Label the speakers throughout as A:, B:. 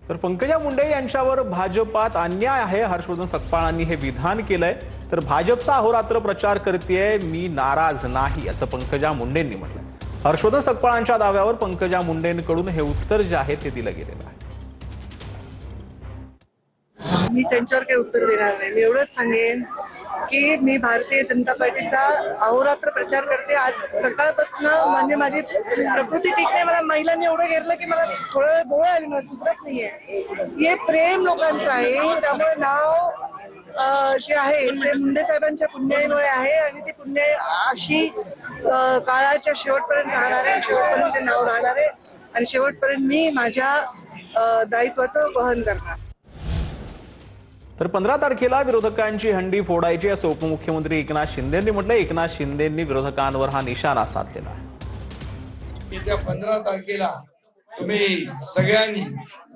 A: तर पंकजा मुंडे यांच्यावर भाजपात अन्याय आहे, हर्षवर्धन सकपाळांनी हे विधान केलंय. तर भाजपचा अहोरात्र प्रचार करतेय, मी नाराज नाही, असं पंकजा मुंडेंनी म्हटलंय. हर्षवर्धन सकपाळांच्या दाव्यावर पंकजा मुंडेंकडून हे उत्तर जे आहे ते दिलं गेलेलं आहे.
B: मी त्यांच्यावर काही उत्तर देणार नाही. मी एवढंच सांगेन की मी भारतीय जनता पार्टीचा अहोरात्र प्रचार करते. आज सकाळपासून म्हणजे माझी प्रकृती ठीक नाही. मला महिलांनी एवढं घेरलं की मला थोडं डोळे आले, मला सुधरत नाहीये. हे प्रेम लोकांचं आहे, त्यामुळे नाव जे आहे ते मुंडे साहेबांच्या पुण्याईमुळे आहे आणि ती पुण्याई अशी काळाच्या शेवटपर्यंत राहणार आहे, शेवटपर्यंत ते नाव राहणार आहे आणि शेवटपर्यंत मी माझ्या दायित्वाचं वहन करणार.
A: तर 15 तारखेला विरोधकांची हंडी फोडायची, असं उपमुख्यमंत्री एकनाथ शिंदेंनी म्हटलं. एकनाथ शिंदेंनी विरोधकांवर हा निशाणा साधलेला आहे.
C: येत्या 15 तारखेला तुम्ही सगळ्यांनी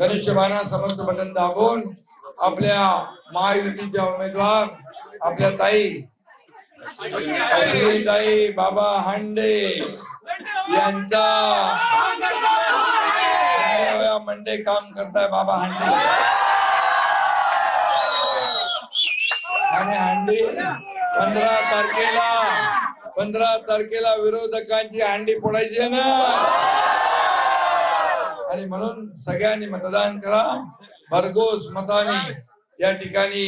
C: धनुष्यबाणा समर्थ बटन दाबून आपल्या महायुतीच्या उमेदवार आपल्या ताई बाबा हांडे यांचा मंडे काम करताय. बाबा हांडे आणि हांडी 15 तारखेला विरोधकांची हांडी फोडायची आहे ना. आणि म्हणून सगळ्यांनी मतदान करा, भरघोस मताने या ठिकाणी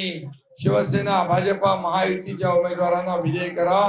C: शिवसेना भाजपा महायुतीच्या उमेदवारांना विजयी करा.